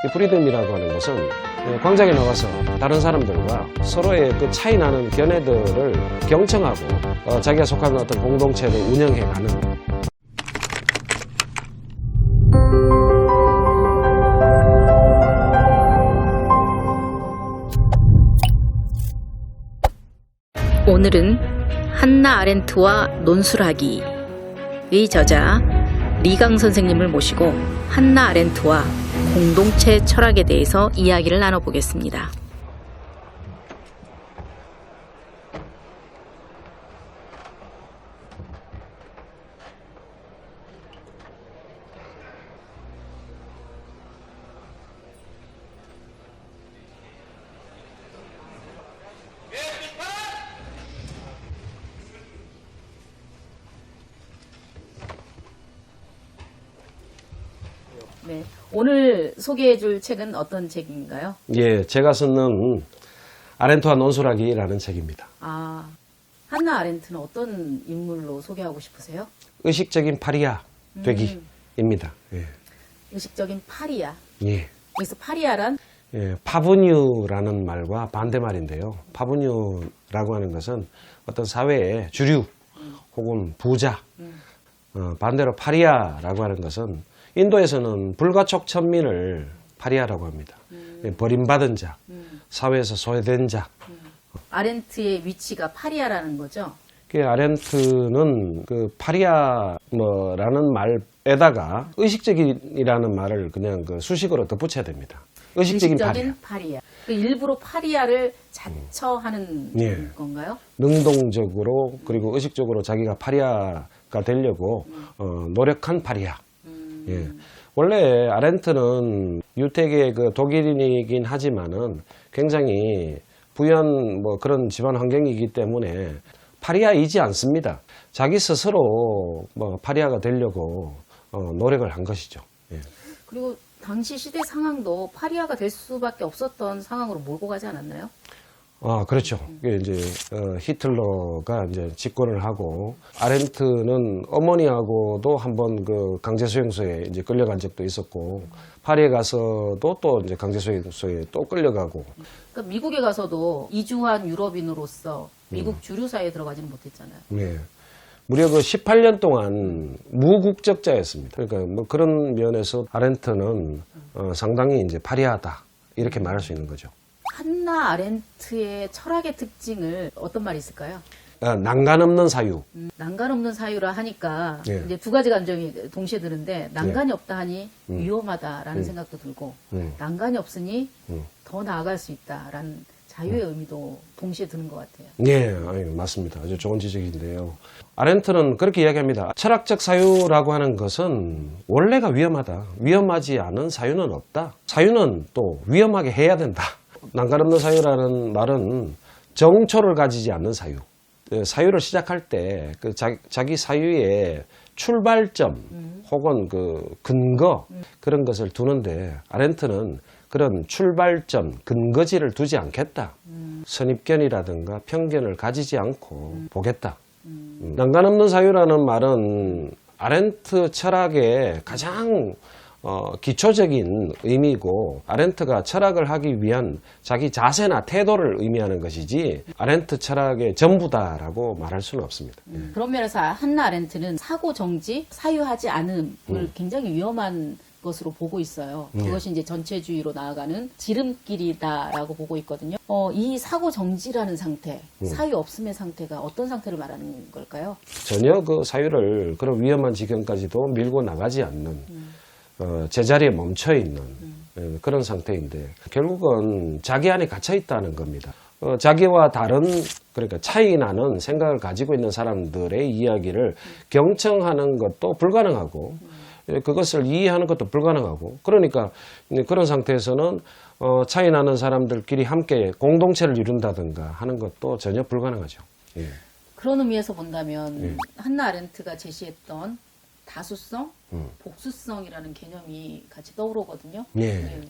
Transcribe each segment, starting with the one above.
이 프리덤이라고 하는 것은 광장에 나가서 다른 사람들과 서로의 그 차이 나는 견해들을 경청하고 자기가 속한 어떤 공동체를 운영해가는. 오늘은 한나 아렌트와 논술하기의 저자 리강 선생님을 모시고 한나 아렌트와 공동체 철학에 대해서 이야기를 나눠보겠습니다. 네, 오늘 소개해줄 책은 어떤 책인가요? 예, 제가 쓰는 아렌트와 논술하기라는 책입니다. 아, 한나 아렌트는 어떤 인물로 소개하고 싶으세요? 의식적인 파리아 되기입니다. 예. 의식적인 파리아. 예. 여기서 파리아란? 예, 파브뉴라는 말과 반대말인데요. 파브뉴라고 하는 것은 어떤 사회의 주류 혹은 부자, 반대로 파리아라고 하는 것은 인도에서는 불가촉 천민을 파리아라고 합니다. 버림받은 자, 사회에서 소외된 자. 아렌트의 위치가 파리아라는 거죠? 그 아렌트는 그 파리아라는 말에다가 의식적인이라는 말을 그냥 그 수식어로 덧붙여야 됩니다. 의식적인 파리아. 그 일부러 파리아를 자처하는 예. 건가요? 능동적으로 그리고 의식적으로 자기가 파리아가 되려고 노력한 파리아. 예. 원래 아렌트는 유택의 그 독일인이긴 하지만은 굉장히 부유한 뭐 그런 집안 환경이기 때문에 파리아이지 않습니다. 자기 스스로 뭐 파리아가 되려고 노력을 한 것이죠. 예. 그리고 당시 시대 상황도 파리아가 될 수밖에 없었던 상황으로 몰고 가지 않았나요? 아, 그렇죠. 이게 이제 히틀러가 이제 집권을 하고 아렌트는 어머니하고도 한번 그 강제수용소에 이제 끌려간 적도 있었고 파리에 가서도 또 이제 강제수용소에 또 끌려가고. 그러니까 미국에 가서도 이주한 유럽인으로서 미국 주류사회에 들어가지는 못했잖아요. 네. 무려 그 18년 동안 무국적자였습니다. 그러니까 뭐 그런 면에서 아렌트는 상당히 이제 파리하다 이렇게 말할 수 있는 거죠. 한나 아렌트의 철학의 특징을 어떤 말이 있을까요? 난간 없는 사유. 난간 없는 사유라 하니까 예. 이제 두 가지 감정이 동시에 드는데 난간이 없다 하니 위험하다라는 생각도 들고 난간이 없으니 더 나아갈 수 있다라는 자유의 의미도 동시에 드는 것 같아요. 네, 맞습니다. 아주 좋은 지적인데요. 아렌트는 그렇게 이야기합니다. 철학적 사유라고 하는 것은 원래가 위험하다. 위험하지 않은 사유는 없다. 사유는 또 위험하게 해야 된다. 난간 없는 사유라는 말은 정초를 가지지 않는 사유. 사유를 시작할 때 그 자기 사유의 출발점 혹은 그 근거 그런 것을 두는데 아렌트는 그런 출발점, 근거지를 두지 않겠다. 선입견이라든가 편견을 가지지 않고 보겠다. 난간 없는 사유라는 말은 아렌트 철학의 가장 기초적인 의미고 아렌트가 철학을 하기 위한 자기 자세나 태도를 의미하는 것이지 아렌트 철학의 전부다라고 말할 수는 없습니다. 그런 면에서 한나 아렌트는 사고 정지, 사유하지 않음을 굉장히 위험한 것으로 보고 있어요. 그것이 이제 전체주의로 나아가는 지름길이다라고 보고 있거든요. 이 사고 정지라는 상태, 사유 없음의 상태가 어떤 상태를 말하는 걸까요? 전혀 그 사유를 그런 위험한 지경까지도 밀고 나가지 않는 제자리에 멈춰 있는 그런 상태인데 결국은 자기 안에 갇혀 있다는 겁니다. 자기와 다른 그러니까 차이 나는 생각을 가지고 있는 사람들의 이야기를 경청하는 것도 불가능하고 그것을 이해하는 것도 불가능하고 그러니까 그런 상태에서는 차이 나는 사람들끼리 함께 공동체를 이룬다든가 하는 것도 전혀 불가능하죠. 예. 그런 의미에서 본다면 한나 아렌트가 제시했던 다수성, 복수성이라는 개념이 같이 떠오르거든요. 예.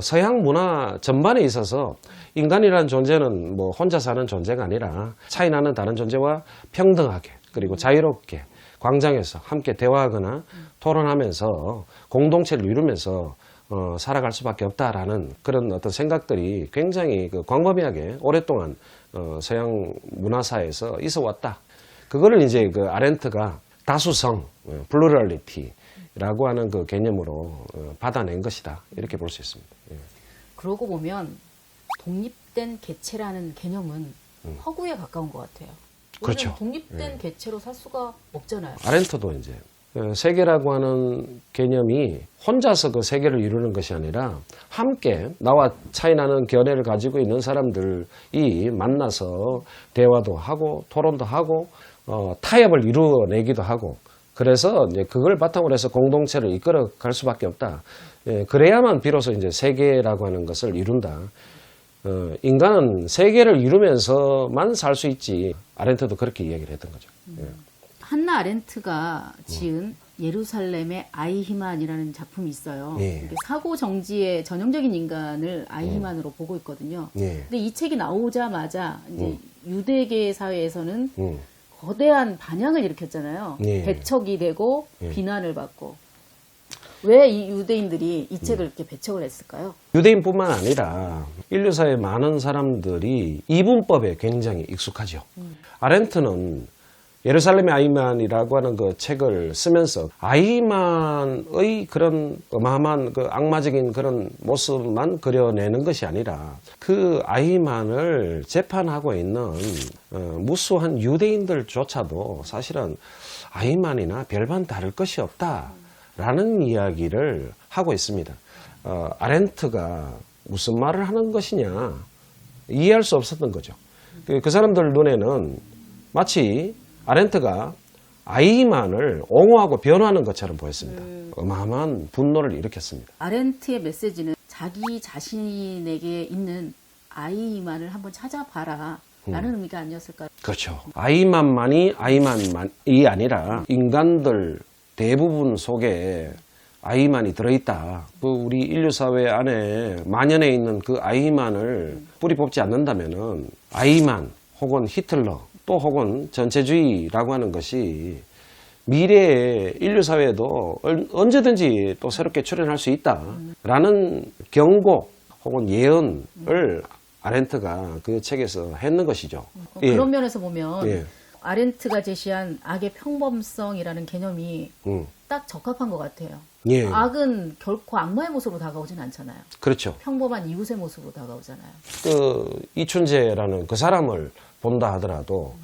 서양 문화 전반에 있어서 인간이라는 존재는 뭐 혼자 사는 존재가 아니라 차이 나는 다른 존재와 평등하게 그리고 자유롭게 광장에서 함께 대화하거나 토론하면서 공동체를 이루면서 살아갈 수밖에 없다라는 그런 어떤 생각들이 굉장히 그 광범위하게 오랫동안 서양 문화사에서 있어 왔다. 그거를 이제 그 아렌트가 다수성, 플루럴리티라고 하는 그 개념으로 받아낸 것이다. 이렇게 볼 수 있습니다. 예. 그러고 보면 독립된 개체라는 개념은 허구에 가까운 것 같아요. 그렇죠. 우리는 독립된 개체로 살 수가 없잖아요. 아렌트도 이제 세계라고 하는 개념이 혼자서 그 세계를 이루는 것이 아니라 함께 나와 차이 나는 견해를 가지고 있는 사람들이 만나서 대화도 하고 토론도 하고 타협을 이루어내기도 하고 그래서 이제 그걸 바탕으로 해서 공동체를 이끌어 갈 수밖에 없다. 예, 그래야만 비로소 이제 세계라고 하는 것을 이룬다. 인간은 세계를 이루면서만 살 수 있지. 아렌트도 그렇게 이야기를 했던 거죠. 예. 한나 아렌트가 지은 예루살렘의 아이히만이라는 작품이 있어요. 예. 이게 사고 정지의 전형적인 인간을 아이히만으로 보고 있거든요. 예. 근데 이 책이 나오자마자 이제 유대계 사회에서는 음. 거대한 반향을 일으켰잖아요. 예. 배척이 되고 예. 비난을 받고. 왜 이 유대인들이 이 책을 이렇게 배척을 했을까요? 유대인뿐만 아니라 인류사의 많은 사람들이 이분법에 굉장히 익숙하죠. 아렌트는 예루살렘의 아이만이라고 하는 그 책을 쓰면서 아이만의 그런 어마어마한 그 악마적인 그런 모습만 그려내는 것이 아니라 그 아이만을 재판하고 있는 무수한 유대인들조차도 사실은 아이만이나 별반 다를 것이 없다라는 이야기를 하고 있습니다. 아렌트가 무슨 말을 하는 것이냐 이해할 수 없었던 거죠. 그 사람들 눈에는 마치 아렌트가 아이만을 옹호하고 변호하는 것처럼 보였습니다. 어마어마한 분노를 일으켰습니다. 아렌트의 메시지는 자기 자신에게 있는 아이만을 한번 찾아봐라 라는 의미가 아니었을까요? 그렇죠. 아이만만이 아이만만이 아니라 인간들 대부분 속에 아이만이 들어있다. 그 우리 인류 사회 안에 만연해 있는 그 아이만을 뿌리 뽑지 않는다면은 아이만 혹은 히틀러 또 혹은 전체주의라고 하는 것이 미래의 인류 사회에도 언제든지 또 새롭게 출현할 수 있다라는 경고 혹은 예언을 아렌트가 그 책에서 했는 것이죠. 그런 면에서 보면 예. 아렌트가 제시한 악의 평범성이라는 개념이 음. 딱 적합한 것 같아요. 예. 악은 결코 악마의 모습으로 다가오진 않잖아요. 그렇죠. 평범한 이웃의 모습으로 다가오잖아요. 그 이춘재라는 그 사람을 본다 하더라도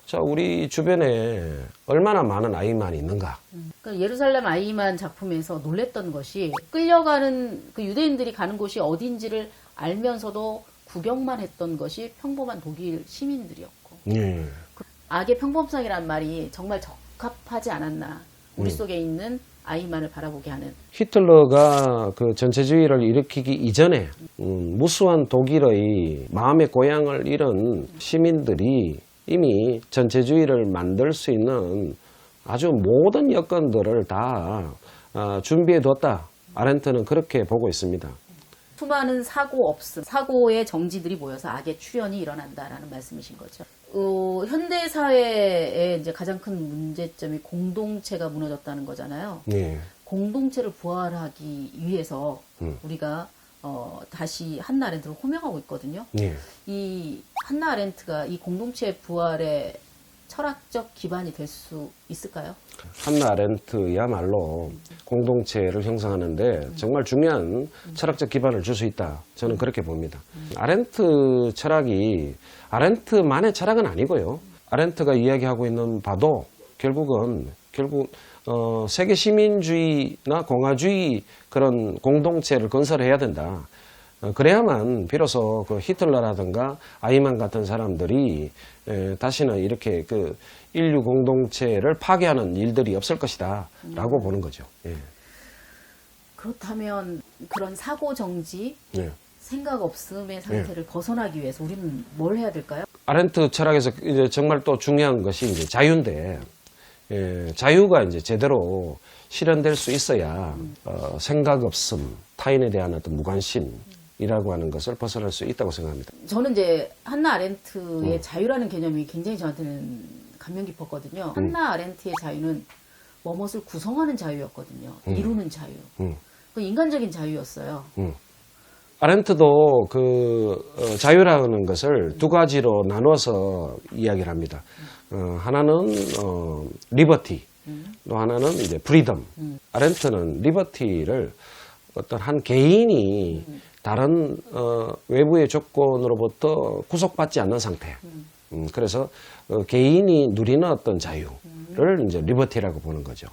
자 우리 주변에 얼마나 많은 아이만이 있는가. 그러니까 예루살렘 아이만 작품에서 놀랬던 것이 끌려가는 그 유대인들이 가는 곳이 어딘지를 알면서도 구경만 했던 것이 평범한 독일 시민들이었고 예. 그 악의 평범성이란 말이 정말 적합하지 않았나. 우리 속에 있는 아이만을 바라보게 하는. 히틀러가 그 전체주의를 일으키기 이전에 무수한 독일의 마음의 고향을 잃은 시민들이 이미 전체주의를 만들 수 있는 아주 모든 여건들을 다 준비해 뒀다. 아렌트는 그렇게 보고 있습니다. 수많은 사고 없음, 사고의 정지들이 모여서 악의 출현이 일어난다라는 말씀이신 거죠. 현대 사회의 이제 가장 큰 문제점이 공동체가 무너졌다는 거잖아요. 예. 공동체를 부활하기 위해서 우리가 다시 한나 아렌트를 호명하고 있거든요. 예. 이 한나 아렌트가 이 공동체 부활의 철학적 기반이 될 수 있을까요? 한나 아렌트야말로 공동체를 형성하는데 정말 중요한 철학적 기반을 줄 수 있다. 저는 그렇게 봅니다. 아렌트 철학이 아렌트만의 철학은 아니고요. 아렌트가 이야기하고 있는 바도 결국 세계 시민주의나 공화주의 그런 공동체를 건설해야 된다. 그래야만 비로소 그 히틀러라든가 아이만 같은 사람들이 다시는 이렇게 그 인류 공동체를 파괴하는 일들이 없을 것이다 라고 보는 거죠. 예. 그렇다면 그런 사고 정지, 예. 생각 없음의 상태를 벗어나기 위해서 우리는 뭘 해야 될까요? 아렌트 철학에서 이제 정말 또 중요한 것이 이제 자유인데, 자유가 이제 제대로 실현될 수 있어야 생각 없음, 타인에 대한 어떤 무관심이라고 하는 것을 벗어날 수 있다고 생각합니다. 저는 이제 한나 아렌트의 자유라는 개념이 굉장히 저한테는 감명 깊었거든요. 한나 아렌트의 자유는 무엇을 구성하는 자유였거든요. 이루는 자유. 그 인간적인 자유였어요. 아렌트도 자유라는 것을 두 가지로 나눠서 이야기를 합니다. 하나는 리버티, 또 하나는 이제 프리덤. 아렌트는 리버티를 어떤 한 개인이 다른 외부의 조건으로부터 구속받지 않는 상태. 그래서 개인이 누리는 어떤 자유를 이제 리버티라고 보는 거죠.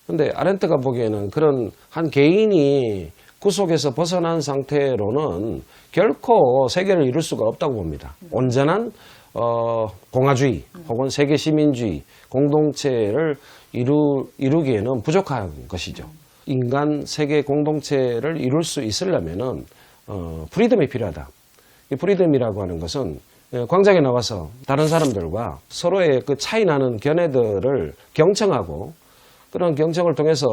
근데 아렌트가 보기에는 그런 한 개인이 구속에서 벗어난 상태로는 결코 세계를 이룰 수가 없다고 봅니다. 온전한 공화주의 혹은 세계 시민주의 공동체를 이루기에는 부족한 것이죠. 인간 세계 공동체를 이룰 수 있으려면은 프리덤이 필요하다. 이 프리덤이라고 하는 것은 광장에 나와서 다른 사람들과 서로의 그 차이 나는 견해들을 경청하고 그런 경청을 통해서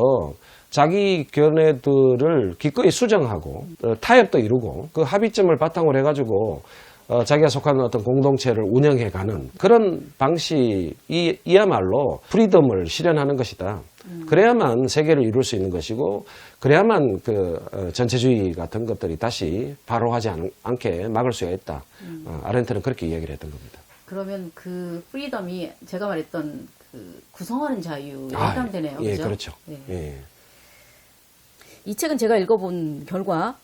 자기 견해들을 기꺼이 수정하고 타협도 이루고 그 합의점을 바탕으로 해가지고 자기가 속하는 어떤 공동체를 운영해가는 그런 방식이야말로 프리덤을 실현하는 것이다. 그래야만 세계를 이룰 수 있는 것이고 그래야만 그 전체주의 같은 것들이 다시 발호하지 않게 막을 수가 있다. 아렌트는 그렇게 이야기를 했던 겁니다. 그러면 그 프리덤이 제가 말했던 그 구성하는 자유에 해당되네요. 예, 그죠? 그렇죠. 네. 예. 이 책은 제가 읽어본 결과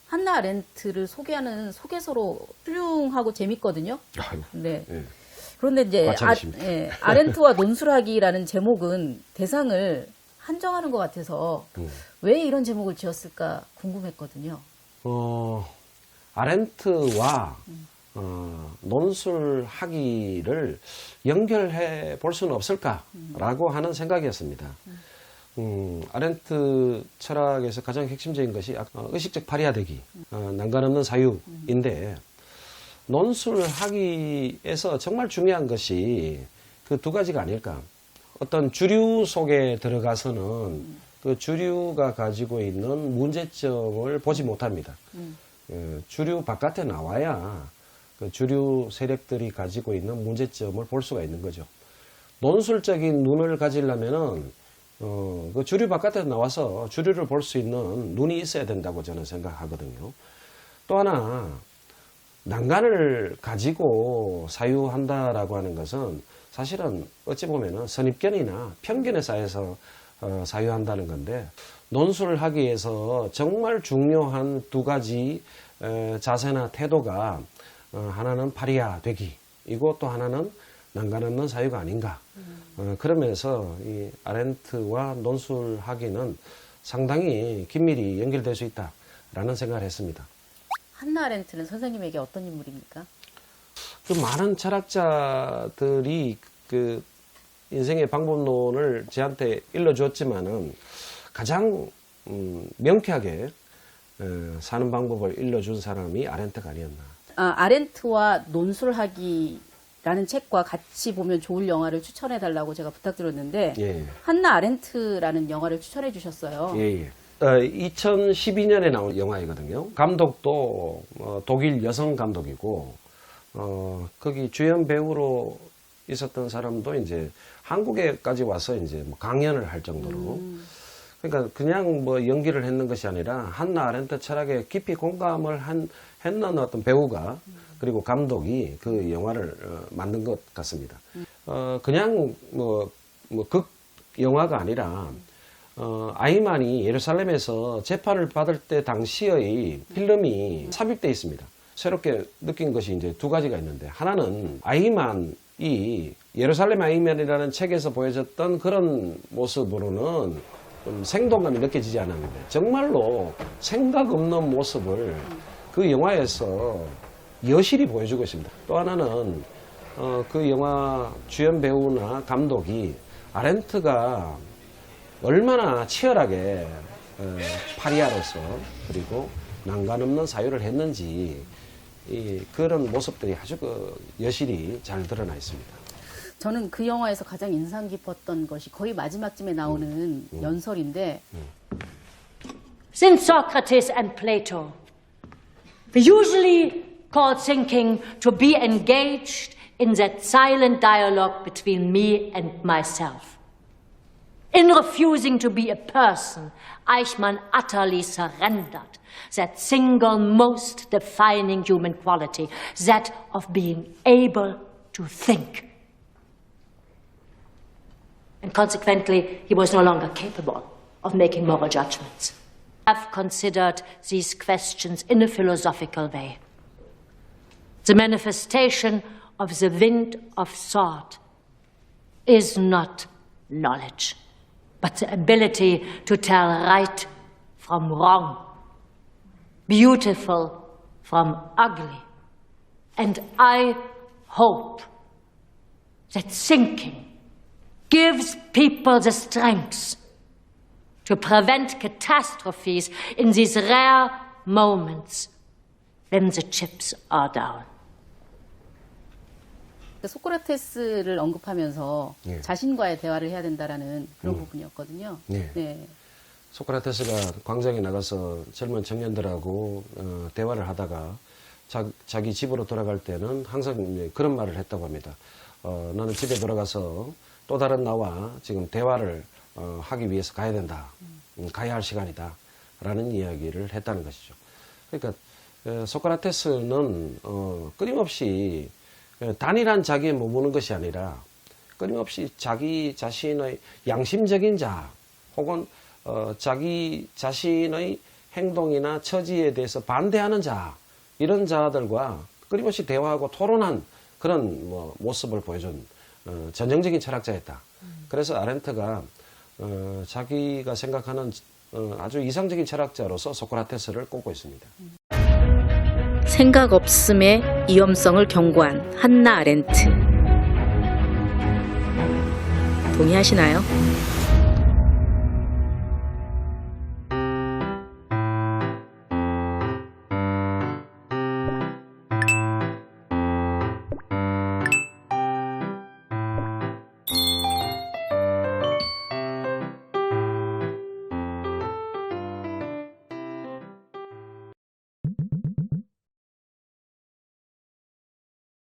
한나 아렌트를 소개하는 소개서로 훌륭하고 재밌거든요. 아유, 네. 예. 그런데 이제 마찬가지입니다. 아렌트와 논술하기라는 제목은 대상을 한정하는 것 같아서 왜 이런 제목을 지었을까 궁금했거든요. 아렌트와 논술하기를 연결해 볼 수는 없을까라고 하는 생각이었습니다. 아렌트 철학에서 가장 핵심적인 것이 의식적 파리화되기, 난관 없는 사유인데 논술하기에서 정말 중요한 것이 그 두 가지가 아닐까. 어떤 주류 속에 들어가서는 그 주류가 가지고 있는 문제점을 보지 못합니다. 주류 바깥에 나와야 그 주류 세력들이 가지고 있는 문제점을 볼 수가 있는 거죠. 논술적인 눈을 가지려면은 그 주류 바깥에 나와서 주류를 볼 수 있는 눈이 있어야 된다고 저는 생각하거든요. 또 하나 난관을 가지고 사유한다라고 하는 것은 사실은 어찌 보면은 선입견이나 편견에 쌓여서 사유한다는 건데 논술하기에서 정말 중요한 두 가지 자세나 태도가 하나는 파리화되기이고 또 하나는 난관 없는 사유가 아닌가. 그러면서 이 아렌트와 논술하기는 상당히 긴밀히 연결될 수 있다라는 생각을 했습니다. 한나 아렌트는 선생님에게 어떤 인물입니까? 그 많은 철학자들이 그 인생의 방법론을 저한테 일러주었지만은 가장 명쾌하게 사는 방법을 일러준 사람이 아렌트가 아니었나. 아렌트와 논술하기라는 책과 같이 보면 좋을 영화를 추천해달라고 제가 부탁드렸는데 예. 한나 아렌트라는 영화를 추천해 주셨어요. 예. 2012년에 나온 영화이거든요. 감독도 독일 여성 감독이고 거기 주연 배우로 있었던 사람도 이제 한국에까지 와서 이제 뭐 강연을 할 정도로 그러니까 그냥 뭐 연기를 했는 것이 아니라 한나 아렌트 철학에 깊이 공감을 했는 어떤 배우가 그리고 감독이 그 영화를 만든 것 같습니다. 그냥 극 영화가 아니라 아이만이 예루살렘에서 재판을 받을 때 당시의 필름이 삽입되어 있습니다. 새롭게 느낀 것이 이제 두 가지가 있는데 하나는 아이만이 예루살렘 아이만이라는 책에서 보여줬던 그런 모습으로는 좀 생동감이 느껴지지 않았는데 정말로 생각 없는 모습을 그 영화에서 여실히 보여주고 있습니다. 또 하나는 그 영화 주연 배우나 감독이 아렌트가 얼마나 치열하게 파리아로서 그리고 난관 없는 사유를 했는지 그런 모습들이 아주 여실히 잘 드러나 있습니다. 저는 그 영화에서 가장 인상 깊었던 것이 거의 마지막쯤에 나오는 연설인데 Since Socrates and Plato, we usually call thinking to be engaged in that silent dialogue between me and myself. In refusing to be a person, Eichmann utterly surrendered that single most defining human quality, that of being able to think. And consequently, he was no longer capable of making moral judgments. I've considered these questions in a philosophical way. The manifestation of the wind of thought is not knowledge, but the ability to tell right from wrong, beautiful from ugly. And I hope that thinking gives people the strength to prevent catastrophes in these rare moments when the chips are down. 소크라테스를 언급하면서 예. 자신과의 대화를 해야 된다라는 그런 부분이었거든요. 예. 네. 소크라테스가 광장에 나가서 젊은 청년들하고 대화를 하다가 자기 집으로 돌아갈 때는 항상 그런 말을 했다고 합니다. 나는 집에 돌아가서 또 다른 나와 지금 대화를 하기 위해서 가야 된다. 가야 할 시간이다. 라는 이야기를 했다는 것이죠. 그러니까 소크라테스는 끊임없이 단일한 자기에 머무는 것이 아니라 끊임없이 자기 자신의 양심적인 자 혹은 자기 자신의 행동이나 처지에 대해서 반대하는 자 이런 자들과 끊임없이 대화하고 토론한 그런 모습을 보여준 전형적인 철학자였다. 그래서 아렌트가 자기가 생각하는 아주 이상적인 철학자로서 소크라테스를 꼽고 있습니다. 생각 없음의 위험성을 경고한 한나 아렌트. 동의하시나요?